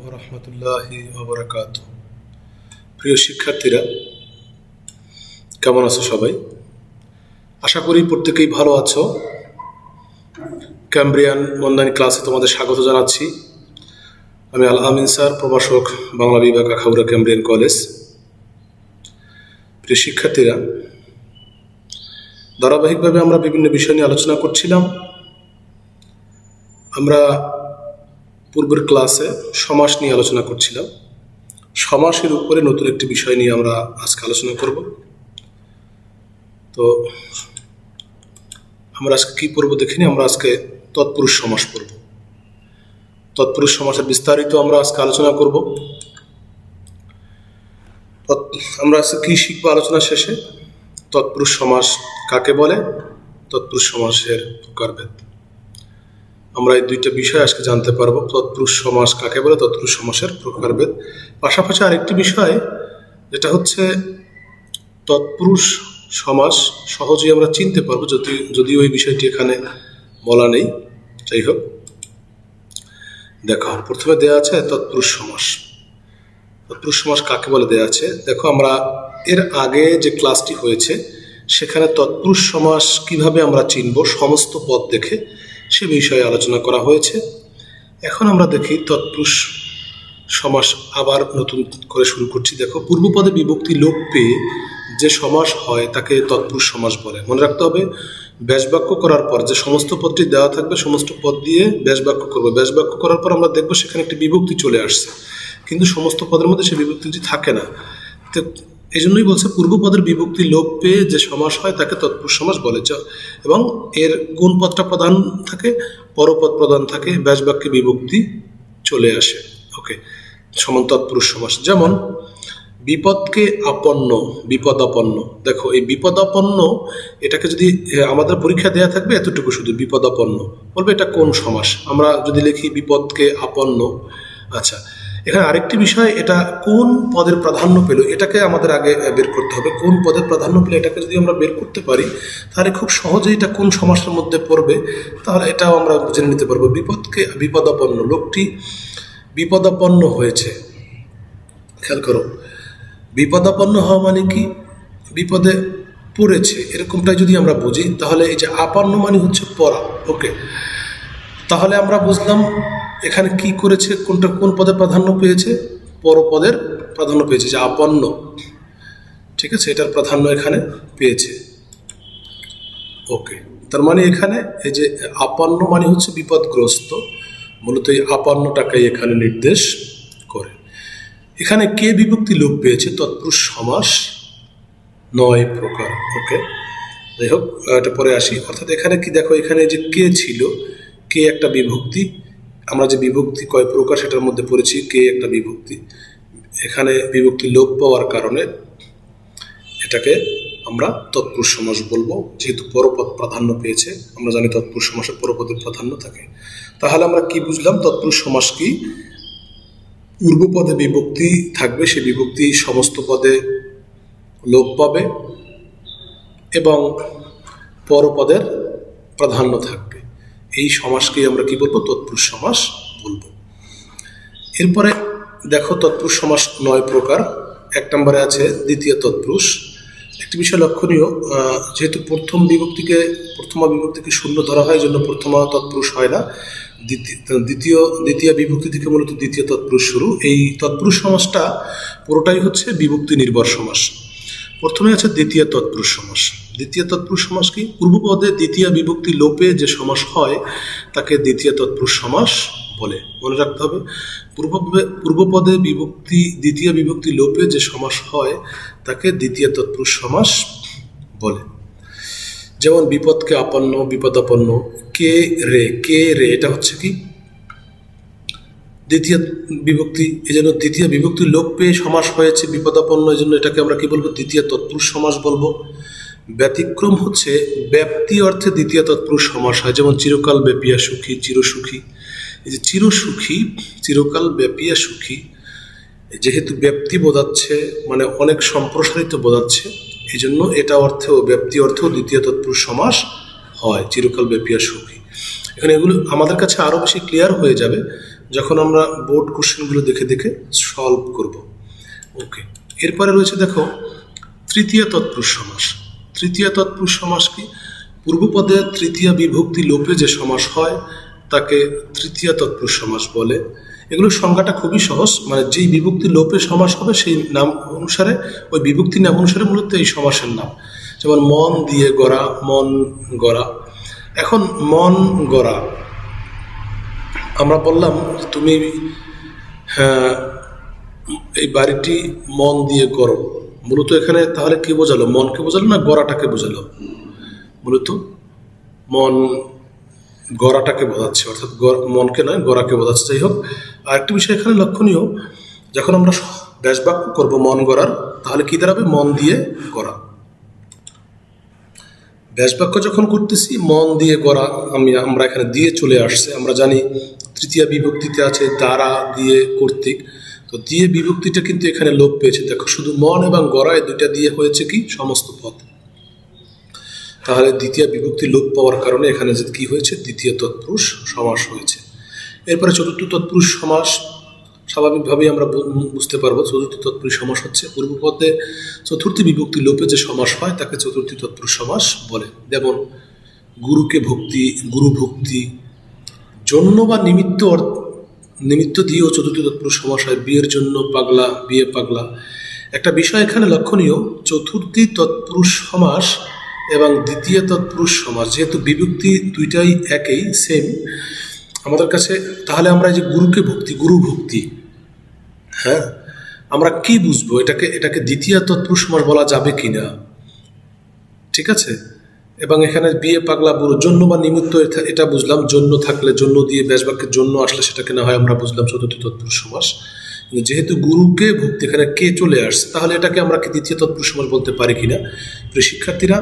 ওয়া রাহমাতুল্লাহি ওয়া বারাকাতুহু। প্রিয় শিক্ষার্থীরা, কেমন আছো সবাই? আশা করি প্রত্যেকেই ভালো আছো। ক্যামব্রিয়ান অনলাইন ক্লাসে তোমাদের স্বাগত জানাচ্ছি। আমি আল আমিন স্যার, প্রভাষক, বাংলা বিভাগ, আখাউড়া ক্যামব্রিয়ান কলেজ। প্রিয় শিক্ষার্থীরা, ধারাবাহিকভাবে আমরা বিভিন্ন বিষয় নিয়ে আলোচনা করছিলাম। আমরা পূর্বের ক্লাসে সমাস নিয়ে আলোচনা করছিলাম। সমাসের উপরে নতুন একটি বিষয় নিয়ে আমরা আজকে আলোচনা করব। তো আমরা আজকে কি পড়ব দেখিনি। আমরা আজকে তৎপুরুষ সমাস পড়ব। তৎপুরুষ সমাসের বিস্তারিত আমরা আজকে আলোচনা করব। আমরা আজকে কি শিখবো আলোচনা শেষে? তৎপুরুষ সমাস কাকে বলে, তৎপুরুষ সমাসের প্রকারভেদ। আমরা এই দুইটা বিষয় আজকে জানতে পারবো। তৎপুরুষ সমাস কাকে বলে, তৎপুরুষ সমাসের প্রকারভেদ। পাশাপাশি আরেকটি বিষয় যেটা হচ্ছে তৎপুরুষ সমাস সহজেই আমরা চিনতে পারবো, যদিও ওই বিষয়টি এখানে বলা নেই। যাই হোক, দেখো প্রথমে দেয়া আছে তৎপুরুষ সমাস। তৎপুরুষ সমাস কাকে বলে দেয়া আছে। দেখো, আমরা এর আগে যে ক্লাসটি হয়েছে সেখানে তৎপুরুষ সমাস কিভাবে আমরা চিনব সমস্ত পদ দেখে সে বিষয়ে আলোচনা করা হয়েছে। এখন আমরা দেখি তৎপুরুষ সমাস আবার নতুন করে শুরু করছি। দেখো, পূর্বপদে বিভক্তি লোপ পেয়ে যে সমাস হয় তাকে তৎপুরুষ সমাস বলে। মনে রাখতে হবে, ব্যাসবাক্য করার পর যে সমস্ত পদটি দেওয়া থাকবে সমস্ত পদ দিয়ে ব্যাসবাক্য করবো। ব্যাসবাক্য করার পর আমরা দেখবো সেখানে একটি বিভক্তি চলে আসছে, কিন্তু সমস্ত পদের মধ্যে সেই বিভক্তিটি থাকে না। তো এই জন্যই বলছে পূর্বপদের বিভক্তি লোপ পেয়ে যে সমাস হয় তাকে তৎপুরুষ সমাস বলে। এবং এর কোন পদটা প্রধান থাকে? পরপদ প্রধান থাকে, ব্যাসবাক্যে বিভক্তি চলে আসে। ওকে, সমান তৎপুরুষ সমাস। যেমন বিপদকে আপন্ন, বিপদাপন্ন। দেখো, এই বিপদাপন্ন এটাকে যদি আমাদের পরীক্ষা দেয়া থাকবে এতটুকু শুধু, বিপদাপন্ন বলবে এটা কোন সমাস। আমরা যদি লিখি বিপদকে আপন্ন, আচ্ছা, এখানে আরেকটি বিষয়, এটা কোন পদের প্রাধান্য পেল এটাকে আমাদের আগে বের করতে হবে। কোন পদের প্রাধান্য পেলে এটাকে যদি আমরা বের করতে পারি তাহলে খুব সহজেই এটা কোন সমাসের মধ্যে পড়বে তাহলে এটাও আমরা জেনে নিতে পারবো। বিপদকে বিপদাপন্ন, লোকটি বিপদাপন্ন হয়েছে। খেয়াল করো, বিপদাপন্ন হওয়া মানে কি? বিপদে পড়েছে, এরকমটাই যদি আমরা বুঝি তাহলে এই যে আপন্ন মানে হচ্ছে পড়া। ওকে, তাহলে আমরা বুঝলাম এখানে কি করেছে, কোনটা কোন পদে প্রাধান্য পেয়েছে? পরপদের প্রাধান্য পেয়েছে, যে আপন্ন। ঠিক আছে, এটার প্রাধান্য এখানে পেয়েছে। ওকে, তার মানে এখানে এই যে আপন্ন মানে হচ্ছে বিপদগ্রস্ত, মূলত এই আপন্নটাকেই এখানে নির্দেশ করে। এখানে কে বিভক্তি লোপ পেয়েছে? তৎপুরুষ সমাস 9 প্রকার। ওকে, যাই হোক, এটা পরে আসি। অর্থাৎ এখানে কি দেখো, এখানে যে কে ছিল, কে একটা বিভক্তি। আমরা যে বিভক্তি কয় প্রকার সেটার মধ্যে পড়েছি, কে একটা বিভক্তি। এখানে বিভক্তি লোপ পাওয়ার কারণে এটাকে আমরা তৎপুরুষ সমাস বলবো, যেহেতু পরপদ প্রাধান্য পেয়েছে। আমরা জানি তৎপুরুষ সমাসে পরপদের প্রাধান্য থাকে। তাহলে আমরা কি বুঝলাম? তৎপুরুষ সমাস কি? পূর্বপদে বিভক্তি থাকবে, সে বিভক্তি সমস্ত পদে লোপ পাবে এবং পরপদের প্রাধান্য থাকবে। এই সমাসকেই আমরা কি বলবো? তৎপুরুষ সমাস বলবো। এরপরে দেখো, তৎপুরুষ সমাস 9 প্রকার। 1 নম্বরে আছে দ্বিতীয় তৎপুরুষ। একটি বিষয় লক্ষণীয়, যেহেতু প্রথমা বিভক্তিকে শূন্য ধরা হয়, এই জন্য প্রথমা তৎপুরুষ হয় না। দ্বিতীয় বিভক্তি থেকে মূলত দ্বিতীয় তৎপুরুষ শুরু। এই তৎপুরুষ সমাসটা পুরোটাই হচ্ছে বিভক্তি নির্ভর সমাস। প্রথমে আছে দ্বিতীয় তৎপুরুষ সমাস। দ্বিতীয় তৎপুরুষ সমাস কি? পূর্বপদে দ্বিতীয় বিভক্তি লোপে যে সমাস হয় তাকে দ্বিতীয় তৎপুরুষ সমাস বলে। মনে রাখতে হবে, পূর্বপদে দ্বিতীয় বিভক্তি লোপে যে সমাস হয় তাকে দ্বিতীয় তৎপুরুষ সমাস বলে। যেমন বিপদকে আপন্ন, বিপদাপন্ন। কে রে, এটা হচ্ছে কি? দ্বিতীয় বিভক্তি, এই জন্য দ্বিতীয় বিভক্তি লোপ পেয়ে সমাস হয়েছে বিপদাপন্ন, এই জন্য এটাকে আমরা কি বলবো? দ্বিতীয় তৎপুরুষ সমাস বলবো। ব্যতিক্রম হচ্ছে ব্যাপ্তি অর্থে দ্বিতীয় তৎপুরুষ সমাস হয়। যেমন চিরকাল ব্যাপিয়া সুখী, চিরসুখী। এই যে চিরসুখী, চিরকাল ব্যাপিয়া সুখী, যেহেতু ব্যাপ্তি বোঝাচ্ছে মানে অনেক সম্প্রসারিত বোঝাচ্ছে, এই জন্য এটা অর্থেও, ব্যাপ্তি অর্থেও দ্বিতীয় তৎপুরুষ সমাস হয়, চিরকাল ব্যাপিয়া সুখী। এখানে এগুলো আমাদের কাছে আরও বেশি ক্লিয়ার হয়ে যাবে যখন আমরা বোর্ড কোশ্চেনগুলো দেখে দেখে সলভ করব। ওকে, এরপরে রয়েছে দেখো তৃতীয় তৎপুরুষ সমাস। তৃতীয় তৎপুরুষ সমাস কি? পূর্বপদে তৃতীয় বিভক্তি লোপে যে সমাস হয় তাকে তৃতীয় তৎপুরুষ সমাস বলে। এগুলোর সংজ্ঞাটা খুবই সহজ, মানে যেই বিভক্তি লোপে সমাস হবে সেই নাম অনুসারে, ওই বিভক্তির নাম অনুসারে মূলত এই সমাসের নাম। যেমন মন দিয়ে গড়া, মন গড়া। এখন মন গড়া, আমরা বললাম তুমি এই বাড়িটি মন দিয়ে গড়ো, মূলত এখানে তাহলে কি বোঝালো? মনকে বোঝালো না গড়াটাকে বোঝালো? মূলত মন গড়াটাকে বোঝাচ্ছে, অর্থাৎ মনকে নয় গড়াকে বোঝাচ্ছে। যাই হোক, আরেকটি বিষয় এখানে লক্ষণীয়, যখন আমরা ব্যাসবাক্য করব মন গড়ার, তাহলে কি দাঁড়াবে? মন দিয়ে গড়া। ব্যাসবাক্য যখন করতেছি মন দিয়ে গড়া, আমরা এখানে দিয়ে চলে আসছে। আমরা জানি তৃতীয় বিভক্তিতে আছে দ্বারা, দিয়ে, কর্তৃক। তো দিয়ে বিভক্তিটা কিন্তু এখানে লোপ পেয়েছে। দেখো, শুধু মন এবং গড়া এই দুইটা দিয়ে হয়েছে কি? সমস্ত পদ। তাহলে দ্বিতীয় বিভক্তি লোপ পাওয়ার কারণে এখানে যে কি হয়েছে? দ্বিতীয় তৎপুরুষ সমাস হয়েছে। এরপরে চতুর্থ তৎপুরুষ সমাস, স্বাভাবিকভাবেই আমরা বুঝতে পারবো চতুর্থ তৎপুরুষ সমাস হচ্ছে পূর্বপদে চতুর্থী বিভক্তি লোপে যে সমাস হয় তাকে চতুর্থী তৎপুরুষ সমাস বলে। যেমন গুরুকে ভক্তি, গুরু ভক্তি। জন্য বা নিমিত্ত দিয়েও চতুর্থী তৎপুরুষ সমাস হয়। বিয়ের জন্য পাগলা, বিয়ে পাগলা। একটা বিষয় এখানে লক্ষণীয়, চতুর্থী তৎপুরুষ সমাস এবং দ্বিতীয় তৎপুরুষ সমাস, যেহেতু বিভক্তি দুইটাই একই, সেম আমাদের কাছে, তাহলে আমরা এই যে গুরুকে ভক্তি, গুরু ভক্তি, হ্যাঁ, আমরা কি বুঝবো? এটাকে দ্বিতীয় তৎপুরুষ সমাস বলা যাবে কিনা? ঠিক আছে। এবং এখানে বিয়ে পাগলা, বুড়ো, জন্য বা নিমিত্ত, এটা বুঝলাম। জন্য থাকলে, জন্য দিয়ে ব্যাসবাক্যের জন্য আসলে সেটাকে না হয় আমরা বুঝলাম চতুর্থ তৎপুরুষ সমাস। যেহেতু গুরুকে ভক্তি, এখানে কে চলে আসছে, তাহলে এটাকে আমরা কি দ্বিতীয় তৎপুরুষ সমাস বলতে পারি কিনা? প্রিয় শিক্ষার্থীরা,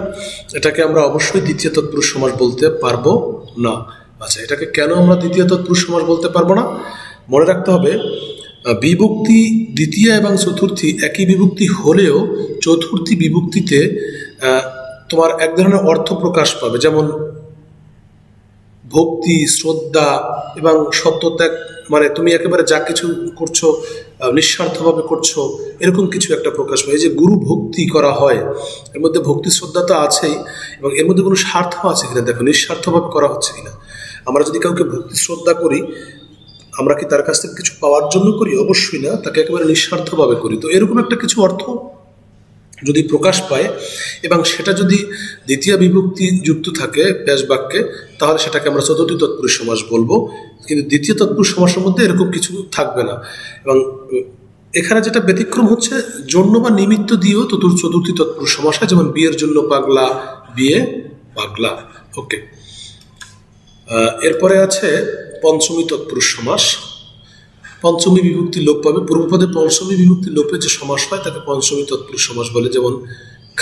এটাকে আমরা অবশ্যই দ্বিতীয় তৎপুরুষ সমাস বলতে পারবো না। আচ্ছা, এটাকে কেন আমরা দ্বিতীয় তৎপুরুষ সমাস বলতে পারবো না? মনে রাখতে হবে, বিভক্তি দ্বিতীয় এবং চতুর্থী একই বিভক্তি হলেও চতুর্থী বিভক্তিতে তোমার এক ধরনের অর্থ প্রকাশ পাবে। যেমন ভক্তি, শ্রদ্ধা এবং সত্যত্যাগ, মানে তুমি একেবারে যা কিছু করছো নিঃস্বার্থভাবে করছো, এরকম কিছু একটা প্রকাশ পায়। এই যে গুরু ভক্তি করা হয়, এর মধ্যে ভক্তি শ্রদ্ধা তো আছেই, এবং এর মধ্যে কোনো স্বার্থ আছে কিনা দেখো, নিঃস্বার্থভাবে করা হচ্ছে কিনা। আমরা যদি কাউকে ভক্তি শ্রদ্ধা করি, আমরা কি তার কাছ থেকে কিছু পাওয়ার জন্য করি? অবশ্যই না, তাকে একেবারে নিঃস্বার্থভাবে করি। তো এরকম একটা কিছু অর্থ যদি প্রকাশ পায় এবং সেটা যদি দ্বিতীয় বিভক্তি যুক্ত থাকে ব্যাসবাক্যে, তাহলে সেটাকে আমরা চতুর্থী তৎপুরুষ সমাস বলবো। কিন্তু দ্বিতীয় তৎপুরুষ সমাসের মধ্যে এরকম কিছু থাকবে না। এবং এখানে যেটা ব্যতিক্রম হচ্ছে, জন্য বা নিমিত্ত দিয়েও চতুর্থী তৎপুরুষ সমাস হয়। যেমন বিয়ের জন্য পাগলা, বিয়ে পাগলা। ওকে, এরপরে আছে পঞ্চমী তৎপুরুষ সমাস। পঞ্চমী বিভক্তি লোপ পাবে। পূর্বপদে পঞ্চমী বিভক্তি লোপে যে সমাস হয় তাকে পঞ্চমী তৎপুরুষ সমাস বলে। যেমন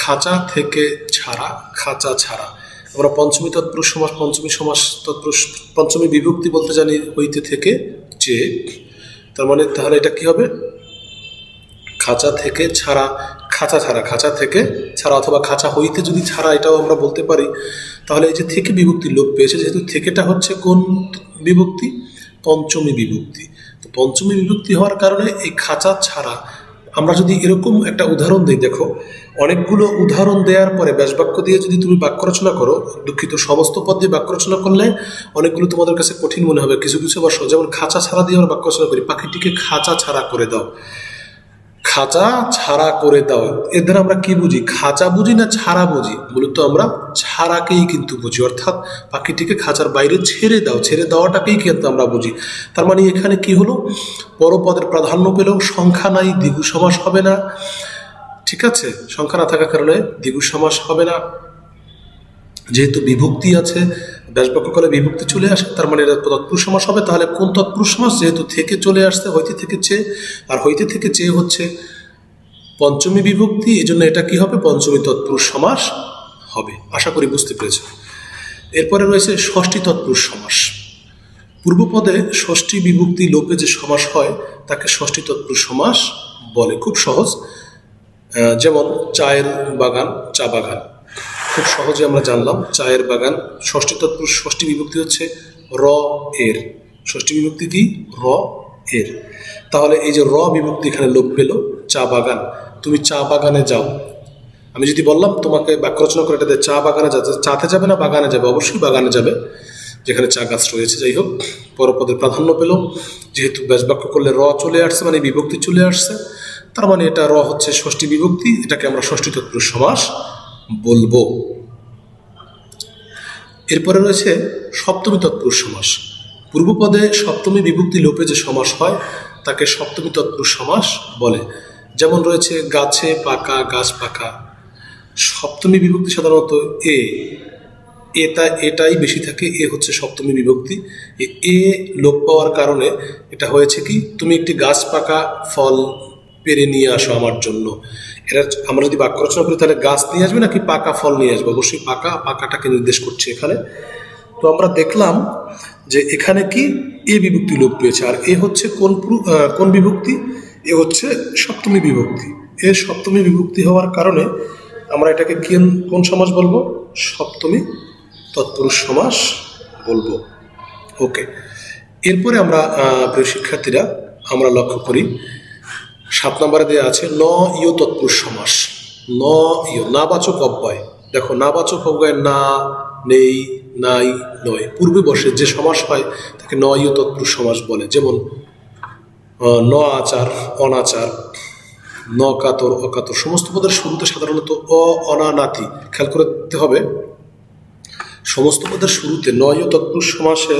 খাঁচা থেকে ছাড়া, খাঁচা ছাড়া। আমরা পঞ্চমী তৎপুরুষ সমাস, পঞ্চমী সমাস তৎপুরুষ, পঞ্চমী বিভক্তি বলতে জানি হইতে থেকে যে, তার মানে তাহলে এটা কি হবে? খাঁচা থেকে ছাড়া, খাঁচা ছাড়া, খাঁচা থেকে ছাড়া, অথবা খাঁচা হইতে যদি ছাড়া, এটাও আমরা বলতে পারি। তাহলে এই যে থেকে বিভক্তি লোপ পেয়েছে, যেহেতু থেকেটা হচ্ছে কোন বিভক্তি? পঞ্চমী বিভক্তি। তো পঞ্চমী বিভক্তি হওয়ার কারণে এই খাঁচা ছাড়া, আমরা যদি এরকম একটা উদাহরণ দিই, দেখো অনেকগুলো উদাহরণ দেওয়ার পরে ব্যাসবাক্য দিয়ে যদি তুমি বাক্য রচনা করো, দুঃখিত, সমস্ত পদ দিয়ে বাক্য রচনা করলে অনেকগুলো তোমাদের কাছে কঠিন মনে হবে। কিছু কিছু আবার সহজ। যেমন খাঁচা ছাড়া দিয়ে আমরা বাক্য রচনা করি, পাখিটিকে খাঁচা ছাড়া করে দাও, খাঁচা ছাড়া করে দাও। এর দ্বারা আমরা কি বুঝি? খাঁচা বুঝি না ছাড়া বুঝি? মূলত আমরা ছাড়াকেই কিন্তু বুঝি, অর্থাৎ পাখিটিকে খাঁচার বাইরে ছেড়ে দাও, ছেড়ে দেওয়াটাকেই কিন্তু আমরা বুঝি। তার মানে এখানে কি হলো? পরপদের প্রাধান্য পেলেও সংখ্যা নাই, দ্বিগু সমাস হবে না। ঠিক আছে, সংখ্যা না থাকার কারণে দ্বিগু সমাস হবে না। যেহেতু বিভক্তি আছে, ব্যাসবাক্যকালে বিভক্তি চলে আসে, তার মানে এটা তৎপুরুষ সমাস হবে। তাহলে কোন তৎপুরুষ সমাস? যেহেতু থেকে চলে আসছে, হইতে থেকে চেয়ে, আর হইতে থেকে চেয়ে হচ্ছে পঞ্চমী বিভক্তি, এই জন্য এটা কি হবে? পঞ্চমী তৎপুরুষ সমাস হবে। আশা করি বুঝতে পেরেছ। এরপরে রয়েছে ষষ্ঠী তৎপুরুষ সমাস। পূর্বপদে ষষ্ঠী বিভক্তি লোপে যে সমাস হয় তাকে ষষ্ঠী তৎপুরুষ সমাস বলে। খুব সহজ। যেমন চায়ের বাগান, চা বাগান, খুব সহজে আমরা জানলাম চায়ের বাগান। ষষ্ঠী তৎপুরুষ, ষষ্ঠী বিভক্তি হচ্ছে র এর, ষষ্ঠী বিভক্তি কি? র এর। তাহলে এই যে র বিভক্তি এখানে লোপ পেল। চা বাগান, তুমি চা বাগানে যাও। আমি যদি বললাম তোমাকে বাক্য রচনা করে এটাতে চা বাগানে যাচ্ছে, চাতে যাবে না বাগানে যাবে? অবশ্যই বাগানে যাবে, যেখানে চা গাছ রয়েছে। যাই হোক, পরপদের প্রাধান্য পেল, যেহেতু ব্যাস বাক্য করলে র চলে আসছে, মানে বিভক্তি চলে আসছে, তার মানে এটা র হচ্ছে ষষ্ঠী বিভক্তি, এটাকে আমরা ষষ্ঠী তৎপুরুষ সমাস বলবো। এরপরে রয়েছে সপ্তমী তৎপুরুষ সমাস। পূর্বপদে সপ্তমী বিভক্তি লোপে যে সমাস হয় তাকে সপ্তমী তৎপুরুষ সমাস বলে। যেমন রয়েছে গাছে পাকা, গাছ পাকা। সপ্তমী বিভক্তি সাধারণত এটাই বেশি থাকে, এ হচ্ছে সপ্তমী বিভক্তি। এ লোপ পাওয়ার কারণে এটা হয়েছে কি, তুমি একটি গাছ পাকা ফল পেরে নিয়ে আসো আমার জন্য। এটা আমরা যদি বাক্য রচনা করি তাহলে গাছ নিয়ে আসবে নাকি পাকা ফল নিয়ে আসবে? অবশ্যই পাকাটাকে নির্দেশ করছে এখানে। তো আমরা দেখলাম যে এখানে কি এ বিভক্তি লোপ পেয়েছে, আর এ হচ্ছে কোন বিভক্তি? এ হচ্ছে সপ্তমী বিভক্তি। এ সপ্তমী বিভক্তি হওয়ার কারণে আমরা এটাকে কোন সমাস বলবো? সপ্তমী তৎপুরুষ সমাস বলবো। ওকে, এরপরে আমরা প্রিয় শিক্ষার্থীরা আমরা লক্ষ্য করি 7 নম্বরে দেওয়া আছে ন ইয় তৎপুরুষ সমাস। ন ইয় নাবাচক অব্যয়। দেখো, নাবাচক অব্যয় না, নেই, নাই, নয় পূর্বে বসে যে সমাস হয় তাকে ন ইয় তৎপুরুষ সমাস বলে। যেমন ন আচার, অনাচার, ন কাতর, অকাতর। সমস্ত পদের শুরুতে সাধারণত অনা, নাতি। খেয়াল করতে হবে, সমস্ত পদের শুরুতে নয় তৎপুরুষ সমাসে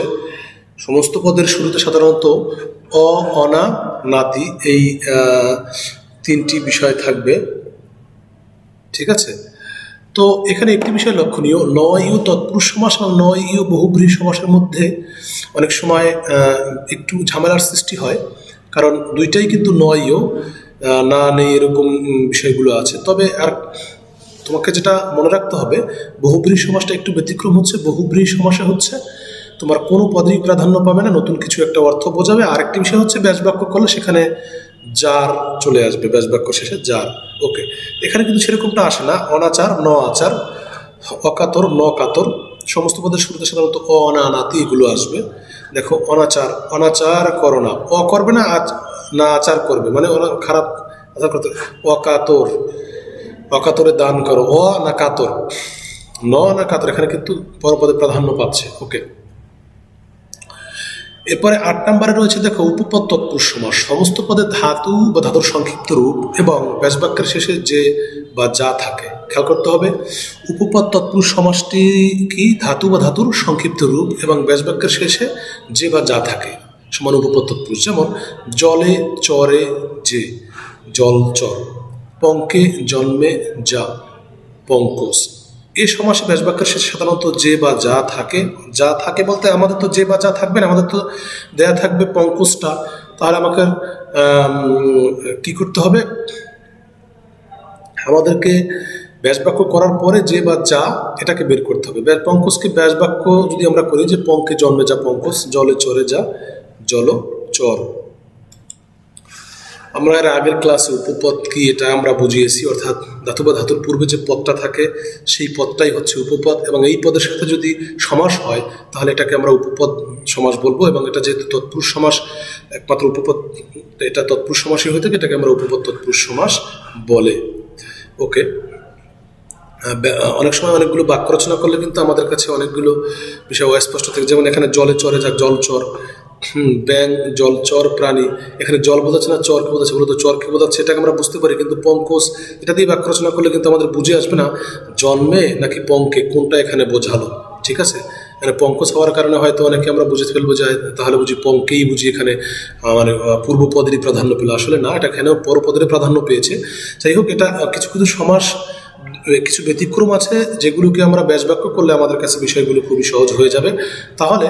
সমস্ত পদের শুরুতে সাধারণত অনা, নাতি এই 3টি বিষয় থাকবে। ঠিক আছে? তো এখানে একটি বিষয় লক্ষণীয়, নয় তৎপুরুষ সমাস এবং নয় বহুব্রীহি সমাসের মধ্যে অনেক সময় একটু ঝামেলার সৃষ্টি হয়, কারণ দুইটাই কিন্তু নয় না নেই এরকম বিষয়গুলো আছে। তবে আর তোমাকে যেটা মনে রাখতে হবে, বহুব্রীহি সমাসটা একটু ব্যতিক্রম হচ্ছে। বহুব্রীহি সমাসে হচ্ছে তোমার কোনো পদেই প্রাধান্য পাবে না, নতুন কিছু একটা অর্থ বোঝাবে। আরেকটি বিষয় হচ্ছে ব্যাস বাক্য করলে সেখানে যার চলে আসবে, ব্যাস বাক্য শেষে যার। ওকে, এখানে কিন্তু সেরকমটা আসে না। অনাচার, ন আচার, অকাতর, ন কাতর, সমস্ত পদের শুরুতে সাধারণত অনানাতি এগুলো আসবে। দেখো, অনাচার করো না, করবে না, না আচার করবে, মানে খারাপ আচার করতে। অকাতরে দান করো, না কাতর, না কাতর, এখানে কিন্তু পরপদে প্রাধান্য পাচ্ছে। ওকে, এরপরে 8 নম্বরে রয়েছে দেখো উপপদ তৎপুরুষ সমাস। সমস্ত পদে ধাতু বা ধাতুর সংক্ষিপ্ত রূপ এবং ব্যাস বাক্যের শেষে যে বা যা থাকে। খেয়াল করতে হবে, উপপদ তৎপুরুষ সমাসটি কি? ধাতু বা ধাতুর সংক্ষিপ্ত রূপ এবং ব্যাস বাক্যের শেষে যে বা যা থাকে সমান উপপদ তৎপুরুষ। যেমন জলে চরে যে, জলচর। পঙ্কে জন্মে যা, পঙ্কজ। এই সমাসে ব্যাস বাক্যের শেষে সাধারণত যে বা যা থাকে। যা থাকে বলতে আমাদের তো যে বা যা থাকবে না, আমাদের তো দেয়া থাকবে পঙ্কজটা। তাহলে আমাকে কি করতে হবে? আমাদেরকে ব্যাস বাক্য করার পরে যে বা যা এটাকে বের করতে হবে। পঙ্কজকে ব্যাস বাক্য যদি আমরা করি যে পঙ্কে জন্মে যা পঙ্কজ, জলে চরে যা জলচর। আমরা এর আগের ক্লাসে উপপদ কি এটা আমরা বুঝিয়েছি, অর্থাৎ ধাতু বা ধাতুর পূর্বে যে পদটা থাকে সেই পদটাই হচ্ছে উপপদ, এবং এই পদের সাথে যদি সমাস হয় তাহলে এটাকে আমরা উপপদ সমাস বলবো। এবং এটা যেহেতু তৎপুরুষ সমাস, একমাত্র উপপদ এটা তৎপুরুষ সমাসই হয়ে থাকে, এটাকে আমরা উপপদ তৎপুরুষ সমাস বলে। ওকে, অনেক সময় অনেকগুলো বাক্য রচনা করলে কিন্তু আমাদের কাছে অনেকগুলো বিষয় অস্পষ্ট থাকে। যেমন এখানে জলে চরে যা, জলচর। ব্যাং জলচর প্রাণী, এখানে জল বোঝাচ্ছে না চর কি বোঝাচ্ছে? বলতো চর কি বোঝাচ্ছে এটাকে আমরা বুঝতে পারি, কিন্তু পঙ্কজ এটা দিয়ে বাক্য রচনা করলে কিন্তু আমাদের বুঝে আসবে না জন্মে নাকি পঙ্কে, কোনটা এখানে বোঝালো। ঠিক আছে, এখানে পঙ্কজ হওয়ার কারণে হয়তো অনেকে আমরা বুঝে ফেলবো যে তাহলে বুঝি পঙ্কেই বুঝি এখানে মানে পূর্বপদেরই প্রাধান্য পেল। আসলে না, এটা এখানেও পরপদেরই প্রাধান্য পেয়েছে। যাই হোক, এটা কিছু কিছু সমাস, কিছু ব্যতিক্রম আছে যেগুলোকে আমরা ব্যাস বাক্য করলে আমাদের কাছে বিষয়গুলো খুবই সহজ হয়ে যাবে। তাহলে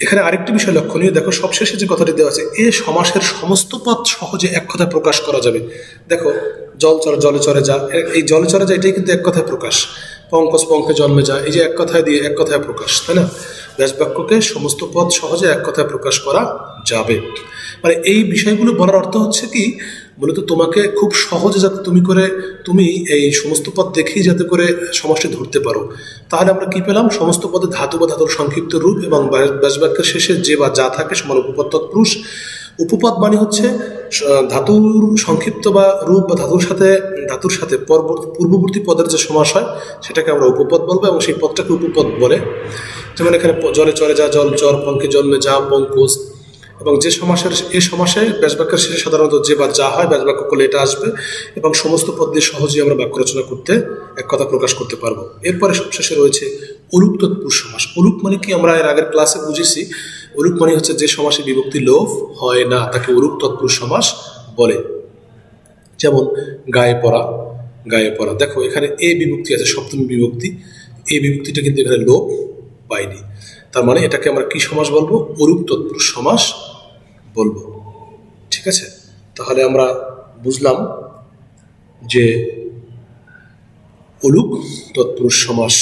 এখানে আরেকটি বিষয় লক্ষণীয়, দেখো সবশেষে যে কথাটি দেওয়া আছে, এ সমাসের সমস্ত পদ সহজে এক কথায় প্রকাশ করা যাবে। দেখো, জলচর জলে চরে যা, এই জলে চরে যা এটাই কিন্তু এক কথায় প্রকাশ। পঙ্কজ পঙ্কে জন্মে যা, এই যে এক কথায় দিয়ে এক কথায় প্রকাশ, তাই না? ব্যাস বাক্যকে সমস্ত পদ সহজে এক কথায় প্রকাশ করা যাবে। মানে এই বিষয়গুলো বলার অর্থ হচ্ছে কি, মূলত তোমাকে খুব সহজে যাতে তুমি এই সমস্ত পদ দেখেই যাতে করে সমাসটি ধরতে পারো। তাহলে আমরা কি পেলাম? সমস্ত পদে ধাতু বা ধাতুর সংক্ষিপ্ত রূপ এবং ব্যাসবাক্যের শেষে যে বা যা থাকে সমান উপপদ তৎপুরুষ। উপপদ মানে হচ্ছে ধাতুর সংক্ষিপ্ত বা রূপ বা ধাতুর সাথে পূর্ববর্তী পদের যে সমাস হয় সেটাকে আমরা উপপদ বলবো, এবং সেই পদটাকে উপপদ বলে। যেমন এখানে জলে চলে যা, জল চর, পঙ্কে জন্মে যা, পঙ্কজ। এবং এই সমাসে ব্যাসবাক্যের শেষে সাধারণত যে বা যা হয়, ব্যাসবাক্য করলে এটা আসবে, এবং সমস্ত পদ দিয়ে সহজেই আমরা বাক্য রচনা করতে, এক কথা প্রকাশ করতে পারবো। এরপরে সবশেষে রয়েছে অলুক তৎপুরুষ সমাস। অলুক মানে কি আমরা এর আগের ক্লাসে বুঝেছি। অলুক মানে হচ্ছে যে সমাসে বিভক্তি লোভ হয় না, তাকে অলুক তৎপুরুষ সমাস বলে। যেমন গায়ে পড়া, গায়ে পড়া। দেখো এখানে এ বিভক্তি আছে, সপ্তমী বিভক্তি। এই বিভক্তিটা কিন্তু এখানে লোপ পাইনি, তার মানে এটাকে আমরা কি সমাস বলবো? অলুক তৎপুরুষ সমাস বলবো। ঠিক আছে, তাহলে আমরা বুঝলাম যে অলুক তৎপুরুষ সমাস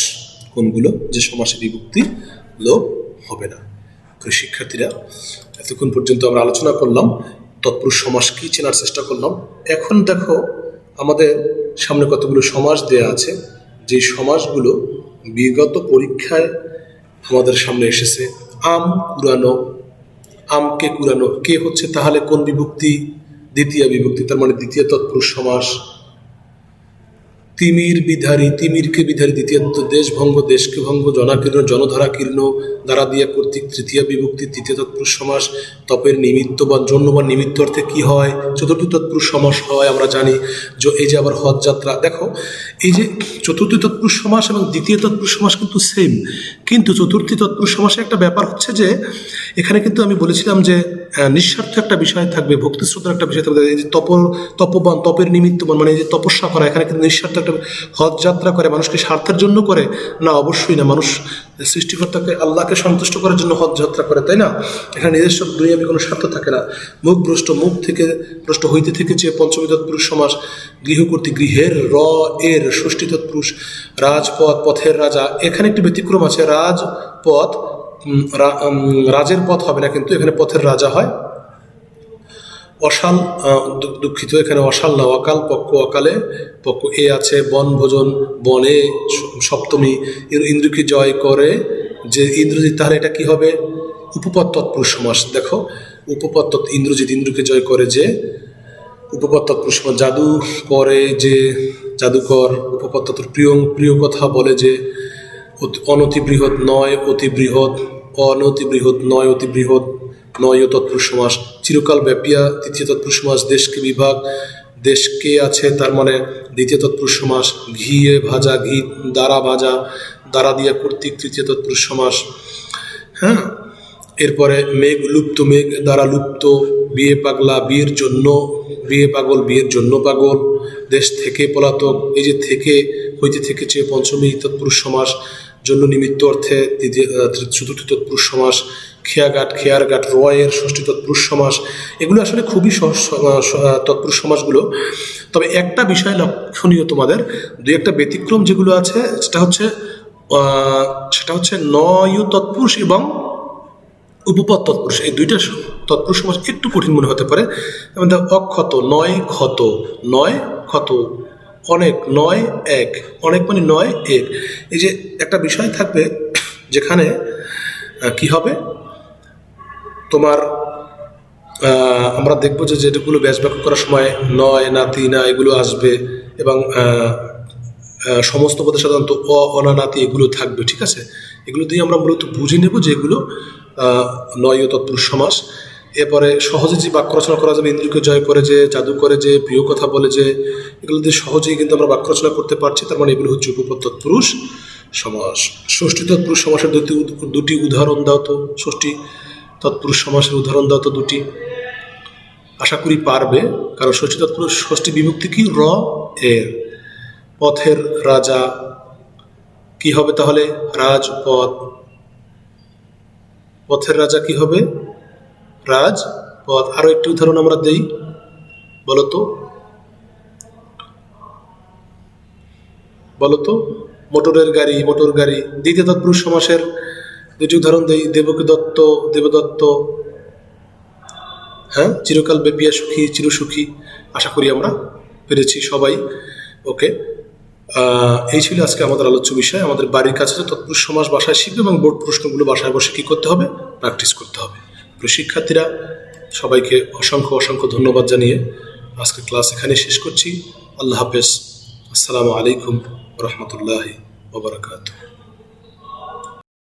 কোনগুলো, যে সমাসে বিভক্তি লোপ হবে না। শিক্ষার্থীরা, এতক্ষণ পর্যন্ত আমরা আলোচনা করলাম তৎপুরুষ সমাস কি, চেনার চেষ্টা করলাম। এখন দেখো আমাদের সামনে কতগুলো সমাস দেয়া আছে, যে সমাসগুলো বিগত পরীক্ষায় আমাদের সামনে এসেছে। আম কুড়ানো, আমকে কুড়ানো, কে হচ্ছে তাহলে কোন বিভক্তি? দ্বিতীয় বিভক্তি, তার মানে দ্বিতীয় তৎপুরুষ সমাস। তিমির বিধারী, তিমিরকে বিধারী দ্বিতীয়। দেশভঙ্গ, দেশকে ভঙ্গ। জনাকীর্ণ, জনধারা কীর্ণ, দ্বারা দিয়া কর্তৃক তৃতীয় বিভক্তি, তৃতীয় তৎপুরুষ সমাস। তপের নিমিত্ত বা জন্য বা নিমিত্ত অর্থে কি হয়? চতুর্থ তৎপুরুষ সমাস হয়, আমরা জানি। এই যে আবার হজ যাত্রা, দেখো এই যে চতুর্থ তৎপুরুষ সমাস এবং দ্বিতীয় তৎপুরুষ সমাস কিন্তু সেম, কিন্তু চতুর্থ তৎপুরুষ সমাসে একটা ব্যাপার হচ্ছে যে এখানে কিন্তু আমি বলেছিলাম যে নিঃস্বার্থ একটা বিষয় থাকবে, ভক্তি শ্রদ্ধার একটা বিষয় থাকবে। এই যে তপবান, তপের নিমিত্তবান, মানে এই যে তপস্যা করা, এখানে কিন্তু নিঃস্বার্থ একটা। হজ যাত্রা করে মানুষকে স্বার্থের জন্য করে না? অবশ্যই না। মানুষ সৃষ্টিকর্তাকে, আল্লাহকে সন্তুষ্ট করার জন্য হজ যাত্রা করে, তাই না? এখানে নিজস্ব দুনিয়াবি কোনো স্বার্থ থাকে না। মুখ থেকে ভ্রষ্ট হইতে থেকেছে পঞ্চমী তৎপুরুষ সমাস। গৃহকর্তী, গৃহের। এর ষষ্ঠী তৎপুরুষ। রাজপথ, পথের রাজা। এখানে একটি ব্যতিক্রম আছে, রাজপথ, রাজের পথ হবে না, কিন্তু এখানে পথের রাজা হয়। অশাল, দুঃখিত, এখানে অশাল না, অকাল পক্ষ, অকালে পক্ষ। এ আছে বন ভোজন, বনে সপ্তমী। ইন্দ্রকে জয় করে যে ইন্দ্রজিৎ, তাহলে এটা কি হবে? উপপদ তৎপুরুষ সমাস। দেখো উপপদ ইন্দ্রজিৎ, ইন্দ্রকে জয় করে যে, উপপদ তৎপুরুষ সমাস। জাদু করে যে, জাদুকর। উপপদ তৎপুরুষ। প্রিয় কথা বলে যে, অনতি বৃহৎ নয় অতি বৃহৎ, অনতি বৃহৎ নয় অতি বৃহৎ, নয় তৎপুরুষ সমাস। চিরকাল ব্যাপিয়া, তৃতীয় তৎপুরুষ সমাস। দেশকে বিভাগ, দেশকে আছে, তার মানে দ্বিতীয় তৎপুরুষ সমাস। ঘিয়ে ভাজা, ঘি দ্বারা ভাজা, দ্বারা দিয়া কর্তৃক, তৃতীয় তৎপুরুষ সমাস। হ্যাঁ, এরপরে মেঘ লুপ্ত, মেঘ দ্বারা লুপ্ত। বিয়ে পাগলা, বিয়ের জন্য, বিয়ে পাগল, বিয়ের জন্য পাগল। দেশ থেকে পলাতক, এই যে থেকে, হইতে থেকেছে পঞ্চমী তৎপুরুষ সমাস। জন্য নিমিত্ত অর্থে চতুর্থ তৎপুরুষ সমাস। খেয়াঘাট, খেয়ারঘাট, রয়ের ষষ্ঠী তৎপুরুষ সমাস। এগুলো আসলে খুবই সহজ তৎপুরুষ সমাসগুলো। তবে একটা বিষয় লক্ষণীয় তোমাদের, দুই একটা ব্যতিক্রম যেগুলো আছে, সেটা হচ্ছে নয় তৎপুরুষ এবং উপপদ তৎপুরুষ। এই দুইটা তৎপুরুষ সমাস একটু কঠিন মনে হতে পারে। যেমন অক্ষত, নয় ক্ষত, নয় ক্ষত। অনেক, নয় এক, অনেক মানে নয় এক। এই যে একটা বিষয় থাকবে যেখানে কি হবে তোমার, আমরা দেখবো যে যেগুলো ব্যাসবাক্য করার সময় নয়, নাতি, না এগুলো আসবে, এবং সমস্ত পদে সাধারণত অনা, নাতি এগুলো থাকবে। ঠিক আছে, এগুলো দিয়ে আমরা মূলত বুঝে নেব যে এগুলো নয় তৎপুরুষ সমাস। এরপরে সহজে যে বাক্য রচনা করা যাবে, ইন্দ্রকে জয় করে যে, জাদু করে যে, প্রিয় কথা বলে যে, এগুলো দিয়ে সহজেই কিন্তু আমরা বাক্য রচনা করতে পারছি। তার মানে এগুলো হচ্ছে উপপদ তৎপুরুষ সমাস। ষষ্ঠী তৎপুরুষ সমাসের দুটি উদাহরণ দাও তো। ষষ্ঠী তৎপুরুষ সমাসের উদাহরণ দাও তো দুটি। আশা করি পারবে, কারণ ষষ্ঠী তৎপুরুষ ষষ্ঠী বিভক্তি কি? এর। পথের রাজা, কি হবে তাহলে? রাজপথ। পথের রাজা কি হবে? রাজপথ। আরো একটি উদাহরণ আমরা দেই, বলতো মোটরের গাড়ি, মোটর গাড়ি। দ্বিতীয় তৎপুরুষ সমাসের দুটি উদাহরণ দেই। দেবকী দত্ত, দেবদত্ত। হ্যাঁ, চিরকাল বেপিয়া সুখী চিরসুখী, আশা করি আমরা পেরেছি সবাই। ওকে, এই ছিল আজকে আমাদের আলোচ্য বিষয়। আমাদের বাড়ির কাছে তৎপুরুষ সমাস বাসায় শিখবে এবং বোর্ড প্রশ্নগুলো বাসায় বসে কী করতে হবে, প্র্যাকটিস করতে হবে। প্রিয় শিক্ষার্থীরা, সবাইকে অসংখ্য অসংখ্য ধন্যবাদ জানিয়ে আজকে ক্লাস এখানে শেষ করছি। আল্লাহ হাফেজ। আসসালামু আলাইকুম রহমতুল্লাহি ওয়া বারাকাতুহু।